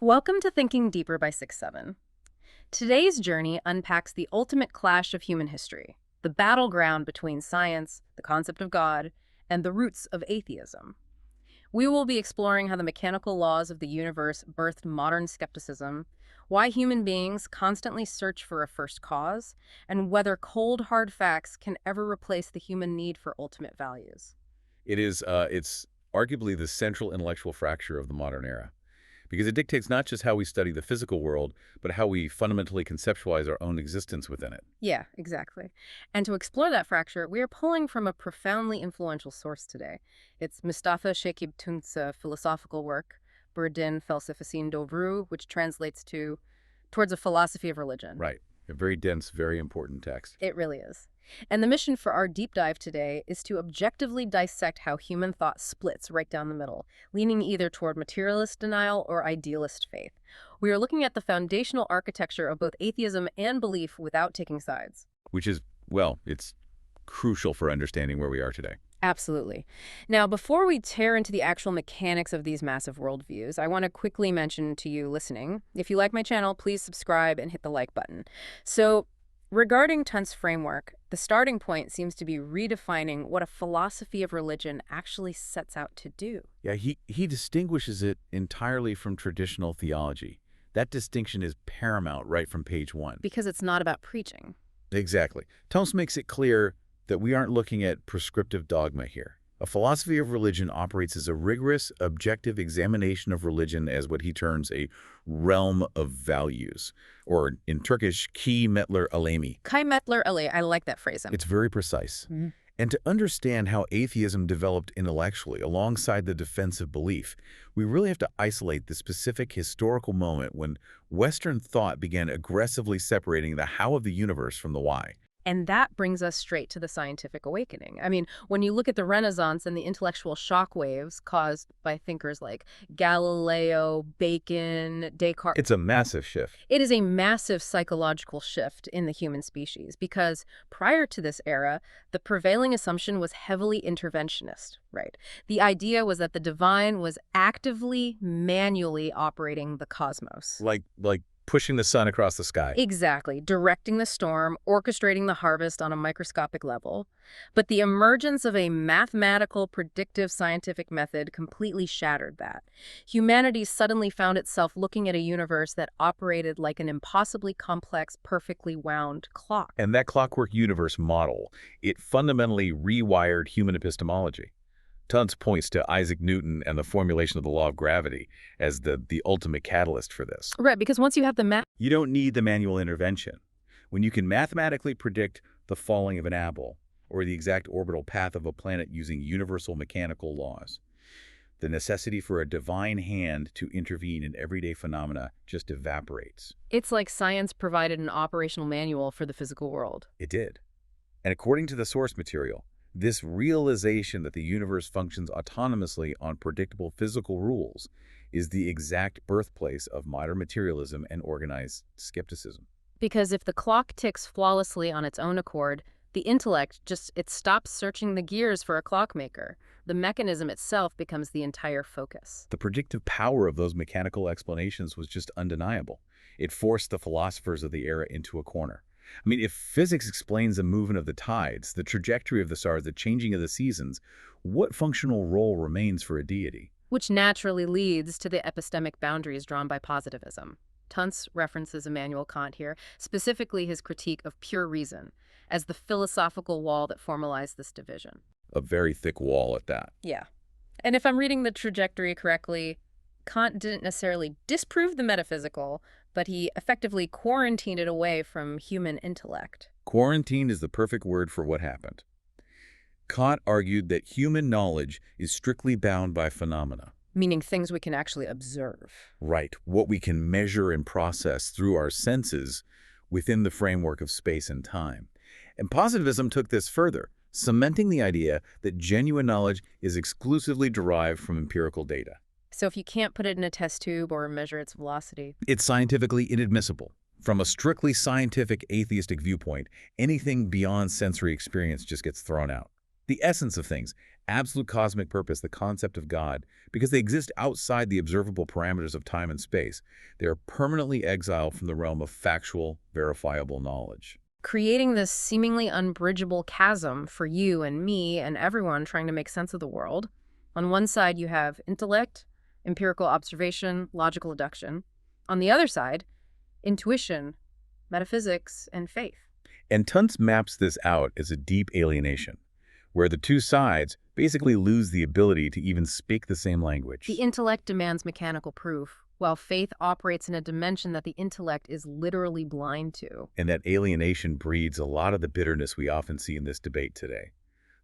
Welcome to Thinking Deeper by 6-7. Today's journey unpacks the ultimate clash of human history, the battleground between science, the concept of God, and the roots of atheism. We will be exploring how the mechanical laws of the universe birthed modern skepticism, why human beings constantly search for a first cause, and whether cold, hard facts can ever replace the human need for ultimate values. It's arguably the central intellectual fracture of the modern era, because it dictates not just how we study the physical world, but how we fundamentally conceptualize our own existence within it. Yeah, exactly. And to explore that fracture, we are pulling from a profoundly influential source today. It's Mustafa Shekib Tunt's philosophical work, Burdin Felsefesin Dovru, which translates to Towards a Philosophy of Religion. Right. A very dense, very important text. It really is. And the mission for our deep dive today is to objectively dissect how human thought splits right down the middle, leaning either toward materialist denial or idealist faith. We are looking at the foundational architecture of both atheism and belief without taking sides. Which is, well, it's crucial for understanding where we are today. Absolutely. Now, before we tear into the actual mechanics of these massive worldviews, I want to quickly mention to you listening, if you like my channel, please subscribe and hit the like button. So, regarding Tunt's framework, the starting point seems to be redefining what a philosophy of religion actually sets out to do. Yeah, he distinguishes it entirely from traditional theology. That distinction is paramount right from page 1. Because it's not about preaching. Exactly. Thomas makes it clear that we aren't looking at prescriptive dogma here. A philosophy of religion operates as a rigorous, objective examination of religion as what he terms a realm of values, or in Turkish, kıymetler alemi. Kıymetler alemi, I like that phrase. It's very precise. And to understand how atheism developed intellectually alongside the defense of belief, we really have to isolate the specific historical moment when Western thought began aggressively separating the how of the universe from the why. And that brings us straight to the scientific awakening. I mean, when you look at the Renaissance and the intellectual shockwaves caused by thinkers like Galileo, Bacon, Descartes. It's a massive shift. It is a massive psychological shift in the human species because prior to this era, the prevailing assumption was heavily interventionist, right? The idea was that the divine was actively, manually operating the cosmos. Like pushing the sun across the sky. Exactly. Directing the storm, orchestrating the harvest on a microscopic level. But the emergence of a mathematical, predictive scientific method completely shattered that. Humanity suddenly found itself looking at a universe that operated like an impossibly complex, perfectly wound clock. And that clockwork universe model, it fundamentally rewired human epistemology. Tunt points to Isaac Newton and the formulation of the law of gravity as the ultimate catalyst for this. Right, because once you have the math, you don't need the manual intervention. When you can mathematically predict the falling of an apple or the exact orbital path of a planet using universal mechanical laws, the necessity for a divine hand to intervene in everyday phenomena just evaporates. It's like science provided an operational manual for the physical world. It did. And according to the source material, this realization that the universe functions autonomously on predictable physical rules is the exact birthplace of modern materialism and organized skepticism. Because if the clock ticks flawlessly on its own accord, the intellect it stops searching the gears for a clockmaker. The mechanism itself becomes the entire focus. The predictive power of those mechanical explanations was just undeniable. It forced the philosophers of the era into a corner. I mean, if physics explains the movement of the tides, the trajectory of the stars, the changing of the seasons, what functional role remains for a deity? Which naturally leads to the epistemic boundaries drawn by positivism. Tunt references Immanuel Kant here, specifically his critique of pure reason, as the philosophical wall that formalized this division. A very thick wall at that. Yeah. And if I'm reading the trajectory correctly, Kant didn't necessarily disprove the metaphysical, but he effectively quarantined it away from human intellect. Quarantine is the perfect word for what happened. Kant argued that human knowledge is strictly bound by phenomena. Meaning things we can actually observe. Right, what we can measure and process through our senses within the framework of space and time. And positivism took this further, cementing the idea that genuine knowledge is exclusively derived from empirical data. So if you can't put it in a test tube or measure its velocity, it's scientifically inadmissible. From a strictly scientific atheistic viewpoint, anything beyond sensory experience just gets thrown out. The essence of things, absolute cosmic purpose, the concept of God, because they exist outside the observable parameters of time and space. They are permanently exiled from the realm of factual, verifiable knowledge. Creating this seemingly unbridgeable chasm for you and me and everyone trying to make sense of the world. On one side, you have intellect, empirical observation, logical deduction. On the other side, intuition, metaphysics, and faith. And Tunst maps this out as a deep alienation, where the two sides basically lose the ability to even speak the same language. The intellect demands mechanical proof, while faith operates in a dimension that the intellect is literally blind to. And that alienation breeds a lot of the bitterness we often see in this debate today.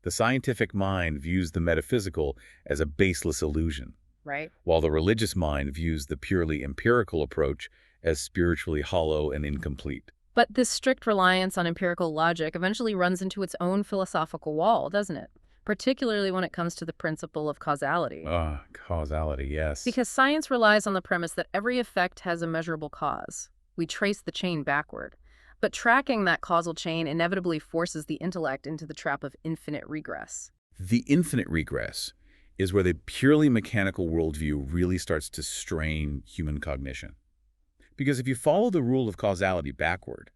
The scientific mind views the metaphysical as a baseless illusion, Right? while the religious mind views the purely empirical approach as spiritually hollow and incomplete. But this strict reliance on empirical logic eventually runs into its own philosophical wall, doesn't it? Particularly when it comes to the principle of causality. Causality, yes. Because science relies on the premise that every effect has a measurable cause. We trace the chain backward. But tracking that causal chain inevitably forces the intellect into the trap of infinite regress. The infinite regress is where the purely mechanical worldview really starts to strain human cognition. Because if you follow the rule of causality backward,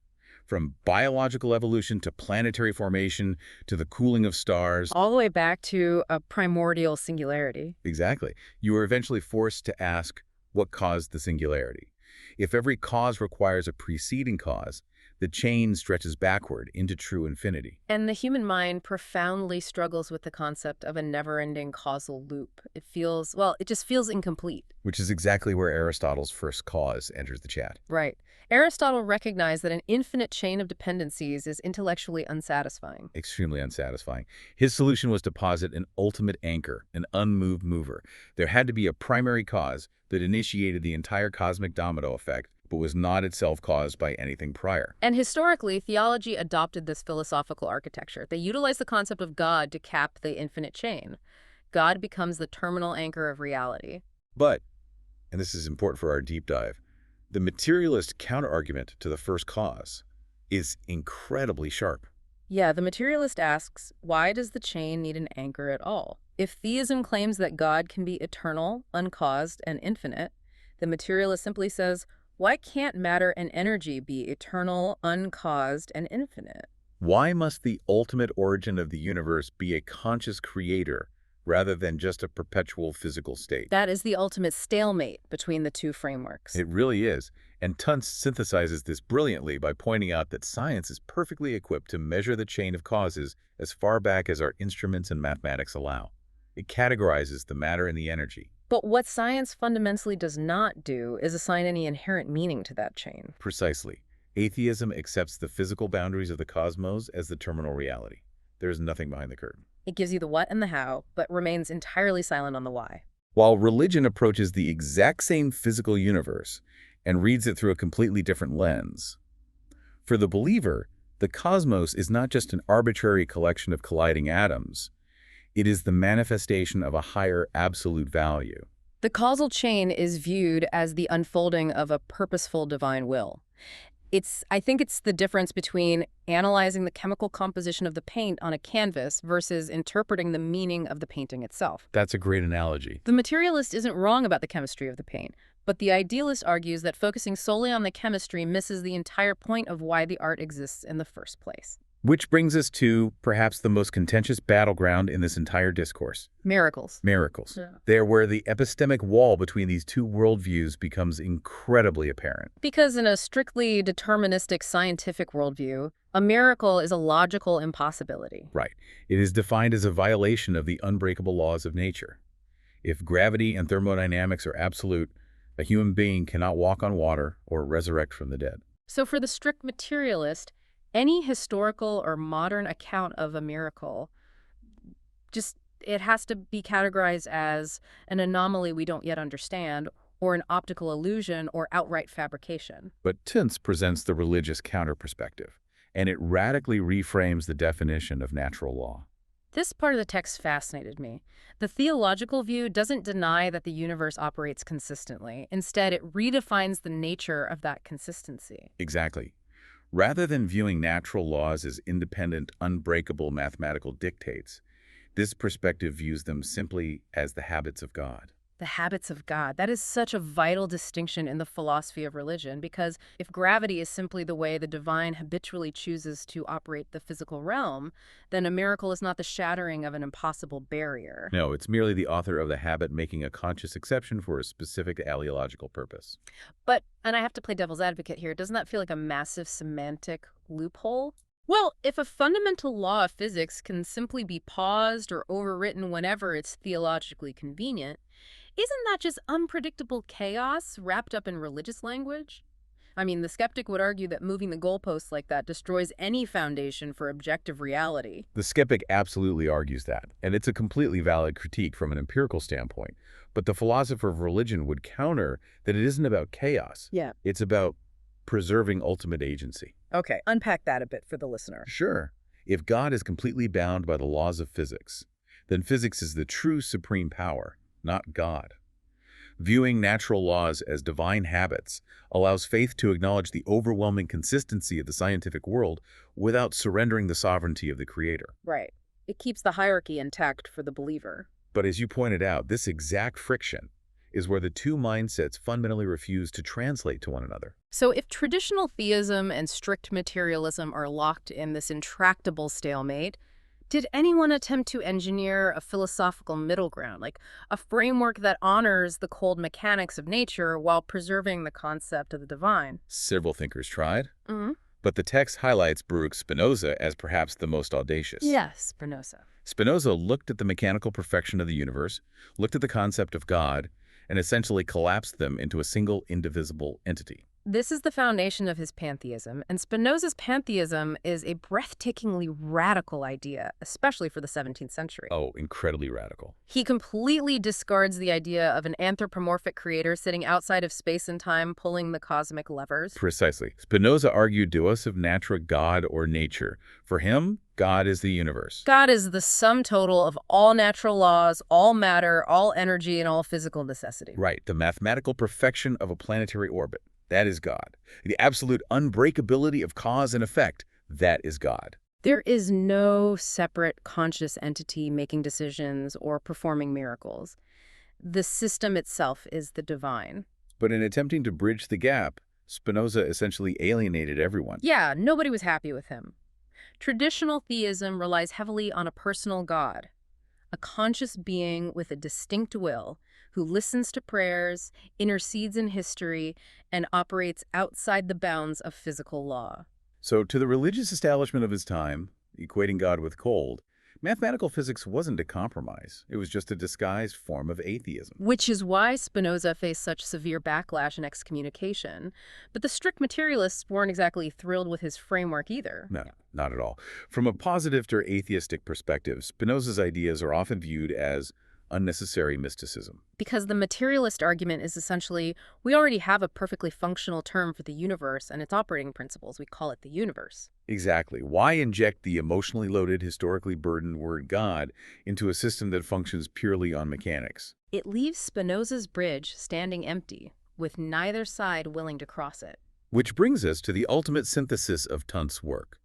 from biological evolution to planetary formation to the cooling of stars, All the way back to a primordial singularity. exactly, you are eventually forced to ask what caused the singularity. If every cause requires a preceding cause, the chain stretches backward into true infinity. And the human mind profoundly struggles with the concept of a never-ending causal loop. It just feels incomplete. Which is exactly where Aristotle's first cause enters the chat. Right. Aristotle recognized that an infinite chain of dependencies is intellectually unsatisfying. Extremely unsatisfying. His solution was to posit an ultimate anchor, an unmoved mover. There had to be a primary cause that initiated the entire cosmic domino effect, but was not itself caused by anything prior. And historically, theology adopted this philosophical architecture. They utilized the concept of God to cap the infinite chain. God becomes the terminal anchor of reality. But, and this is important for our deep dive, the materialist counterargument to the first cause is incredibly sharp. Yeah, the materialist asks, why does the chain need an anchor at all? If theism claims that God can be eternal, uncaused, and infinite, the materialist simply says, why can't matter and energy be eternal, uncaused, and infinite? Why must the ultimate origin of the universe be a conscious creator rather than just a perpetual physical state? That is the ultimate stalemate between the two frameworks. It really is. And Tunst synthesizes this brilliantly by pointing out that science is perfectly equipped to measure the chain of causes as far back as our instruments and mathematics allow. It categorizes the matter and the energy. But what science fundamentally does not do is assign any inherent meaning to that chain. Precisely. Atheism accepts the physical boundaries of the cosmos as the terminal reality. There is nothing behind the curtain. It gives you the what and the how, but remains entirely silent on the why. While religion approaches the exact same physical universe and reads it through a completely different lens. For the believer, the cosmos is not just an arbitrary collection of colliding atoms. It is the manifestation of a higher absolute value. The causal chain is viewed as the unfolding of a purposeful divine will. I think it's the difference between analyzing the chemical composition of the paint on a canvas versus interpreting the meaning of the painting itself. That's a great analogy. The materialist isn't wrong about the chemistry of the paint, but the idealist argues that focusing solely on the chemistry misses the entire point of why the art exists in the first place. Which brings us to perhaps the most contentious battleground in this entire discourse. Miracles. Miracles. Yeah. They're where the epistemic wall between these two worldviews becomes incredibly apparent. Because in a strictly deterministic scientific worldview, a miracle is a logical impossibility. Right. It is defined as a violation of the unbreakable laws of nature. If gravity and thermodynamics are absolute, a human being cannot walk on water or resurrect from the dead. So for the strict materialist, any historical or modern account of a miracle, it has to be categorized as an anomaly we don't yet understand, or an optical illusion, or outright fabrication. But Tunst presents the religious counter-perspective, and it radically reframes the definition of natural law. This part of the text fascinated me. The theological view doesn't deny that the universe operates consistently. Instead, it redefines the nature of that consistency. Exactly. Rather than viewing natural laws as independent, unbreakable mathematical dictates, This perspective views them simply as the habits of God. The habits of God. That is such a vital distinction in the philosophy of religion, because if gravity is simply the way the divine habitually chooses to operate the physical realm, then a miracle is not the shattering of an impossible barrier. No, it's merely the author of the habit making a conscious exception for a specific teleological purpose. But, and I have to play devil's advocate here, doesn't that feel like a massive semantic loophole? Well, if a fundamental law of physics can simply be paused or overwritten whenever it's theologically convenient, isn't that just unpredictable chaos wrapped up in religious language? I mean, the skeptic would argue that moving the goalposts like that destroys any foundation for objective reality. The skeptic absolutely argues that, and it's a completely valid critique from an empirical standpoint. But the philosopher of religion would counter that it isn't about chaos. Yeah. It's about preserving ultimate agency. Okay, unpack that a bit for the listener. Sure. If God is completely bound by the laws of physics, then physics is the true supreme power, not God. Viewing natural laws as divine habits allows faith to acknowledge the overwhelming consistency of the scientific world without surrendering the sovereignty of the Creator. Right. It keeps the hierarchy intact for the believer. But as you pointed out, this exact friction is where the two mindsets fundamentally refuse to translate to one another. So if traditional theism and strict materialism are locked in this intractable stalemate, did anyone attempt to engineer a philosophical middle ground, like a framework that honors the cold mechanics of nature while preserving the concept of the divine? Several thinkers tried, Mm-hmm. but the text highlights Baruch Spinoza as perhaps the most audacious. Yes, Spinoza. Spinoza looked at the mechanical perfection of the universe, looked at the concept of God, and essentially collapsed them into a single indivisible entity. This is the foundation of his pantheism, and Spinoza's pantheism is a breathtakingly radical idea, especially for the 17th century. Oh, incredibly radical. He completely discards the idea of an anthropomorphic creator sitting outside of space and time pulling the cosmic levers. Precisely. Spinoza argued deus of natura, God or nature. For him, God is the universe. God is the sum total of all natural laws, all matter, all energy, and all physical necessity. Right, the mathematical perfection of a planetary orbit. That is God. The absolute unbreakability of cause and effect. That is God. There is no separate conscious entity making decisions or performing miracles. The system itself is the divine. But in attempting to bridge the gap, Spinoza essentially alienated everyone. Yeah, nobody was happy with him. Traditional theism relies heavily on a personal God, a conscious being with a distinct will who listens to prayers, intercedes in history, and operates outside the bounds of physical law. So to the religious establishment of his time, equating God with cold, mathematical physics wasn't a compromise. It was just a disguised form of atheism. Which is why Spinoza faced such severe backlash and excommunication. But the strict materialists weren't exactly thrilled with his framework either. No, not at all. From a positive or atheistic perspective, Spinoza's ideas are often viewed as unnecessary mysticism. Because the materialist argument is essentially, we already have a perfectly functional term for the universe and its operating principles. We call it the universe. Exactly. Why inject the emotionally loaded, historically burdened word God into a system that functions purely on mechanics? It leaves Spinoza's bridge standing empty, with neither side willing to cross it. Which brings us to the ultimate synthesis of Kant's work.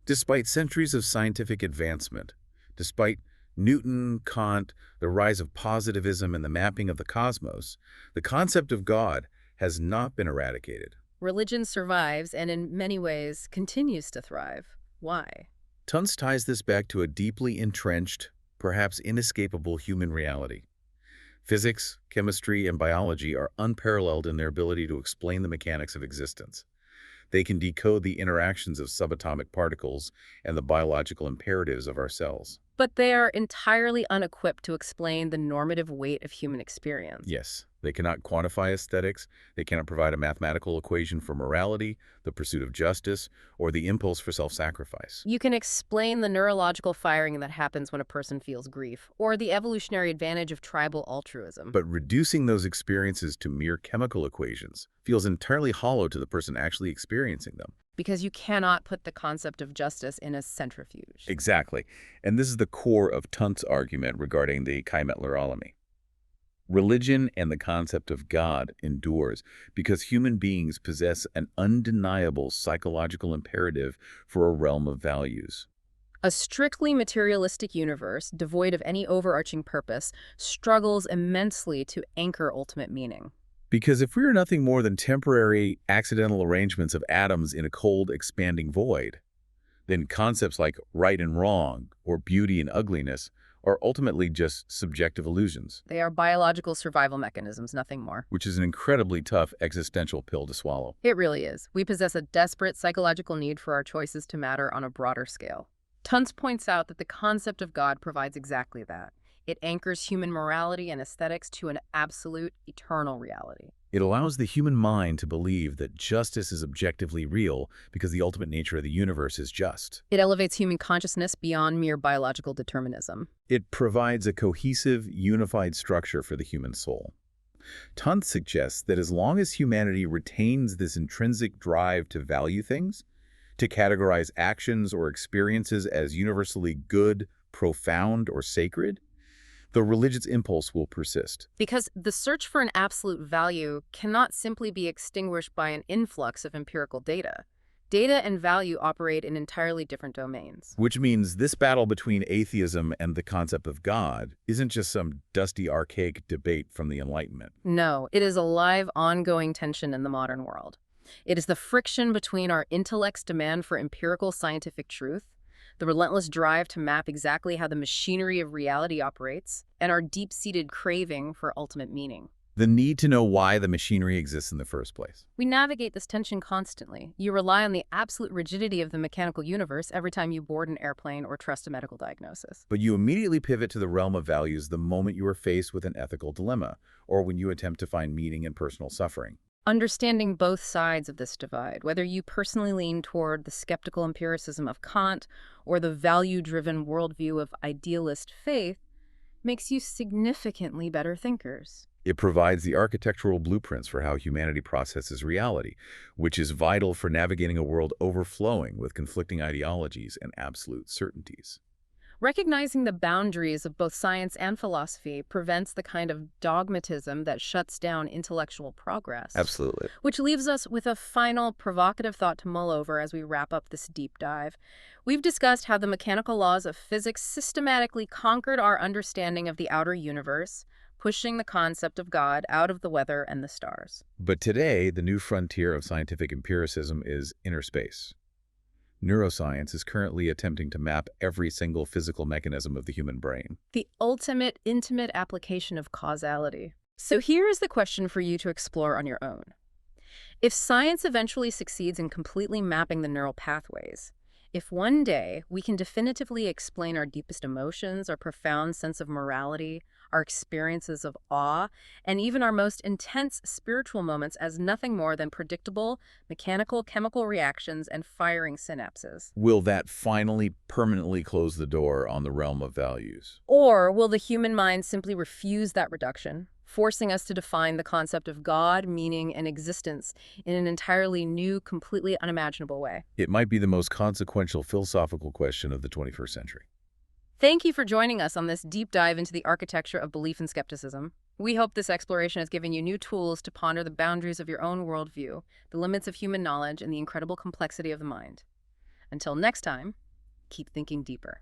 Despite centuries of scientific advancement, despite Newton, Kant, the rise of positivism and the mapping of the cosmos, the concept of God has not been eradicated. Religion survives and in many ways continues to thrive. Why? Kant ties this back to a deeply entrenched, perhaps inescapable human reality. Physics, chemistry, and biology are unparalleled in their ability to explain the mechanics of existence. They can decode the interactions of subatomic particles and the biological imperatives of our cells. But they are entirely unequipped to explain the normative weight of human experience. Yes, they cannot quantify aesthetics, they cannot provide a mathematical equation for morality, the pursuit of justice, or the impulse for self-sacrifice. You can explain the neurological firing that happens when a person feels grief, or the evolutionary advantage of tribal altruism. But reducing those experiences to mere chemical equations feels entirely hollow to the person actually experiencing them. Because you cannot put the concept of justice in a centrifuge. Exactly. And this is the core of Kant's argument regarding the Keimetlerolomy. Religion and the concept of God endures because human beings possess an undeniable psychological imperative for a realm of values. A strictly materialistic universe, devoid of any overarching purpose, struggles immensely to anchor ultimate meaning. Because if we are nothing more than temporary, accidental arrangements of atoms in a cold, expanding void, then concepts like right and wrong or beauty and ugliness are ultimately just subjective illusions, They are biological survival mechanisms, nothing more. which is an incredibly tough existential pill to swallow. It really is. We possess a desperate psychological need for our choices to matter on a broader scale. Tunz points out that the concept of God provides exactly that. It anchors human morality and aesthetics to an absolute, eternal reality. It allows the human mind to believe that justice is objectively real because the ultimate nature of the universe is just. It elevates human consciousness beyond mere biological determinism. It provides a cohesive, unified structure for the human soul. Tunth suggests that as long as humanity retains this intrinsic drive to value things, to categorize actions or experiences as universally good, profound, or sacred, the religious impulse will persist. Because the search for an absolute value cannot simply be extinguished by an influx of empirical data. Data and value operate in entirely different domains. Which means this battle between atheism and the concept of God isn't just some dusty, archaic debate from the Enlightenment. No, it is a live, ongoing tension in the modern world. It is the friction between our intellect's demand for empirical scientific truth, the relentless drive to map exactly how the machinery of reality operates, and our deep-seated craving for ultimate meaning. The need to know why the machinery exists in the first place. We navigate this tension constantly. You rely on the absolute rigidity of the mechanical universe every time you board an airplane or trust a medical diagnosis. But you immediately pivot to the realm of values the moment you are faced with an ethical dilemma, or when you attempt to find meaning in personal suffering. Understanding both sides of this divide, whether you personally lean toward the skeptical empiricism of Kant or the value-driven worldview of idealist faith, makes you significantly better thinkers. It provides the architectural blueprints for how humanity processes reality, which is vital for navigating a world overflowing with conflicting ideologies and absolute certainties. Recognizing the boundaries of both science and philosophy prevents the kind of dogmatism that shuts down intellectual progress. Absolutely. Which leaves us with a final provocative thought to mull over as we wrap up this deep dive. We've discussed how the mechanical laws of physics systematically conquered our understanding of the outer universe, pushing the concept of God out of the weather and the stars. But today, the new frontier of scientific empiricism is inner space. Neuroscience is currently attempting to map every single physical mechanism of the human brain. The ultimate, intimate application of causality. So here is the question for you to explore on your own. If science eventually succeeds in completely mapping the neural pathways, if one day we can definitively explain our deepest emotions, our profound sense of morality, our experiences of awe, and even our most intense spiritual moments as nothing more than predictable mechanical chemical reactions and firing synapses. Will that finally permanently close the door on the realm of values? Or will the human mind simply refuse that reduction, forcing us to define the concept of God, meaning, and existence in an entirely new, completely unimaginable way? It might be the most consequential philosophical question of the 21st century. Thank you for joining us on this deep dive into the architecture of belief and skepticism. We hope this exploration has given you new tools to ponder the boundaries of your own worldview, the limits of human knowledge, and the incredible complexity of the mind. Until next time, keep thinking deeper.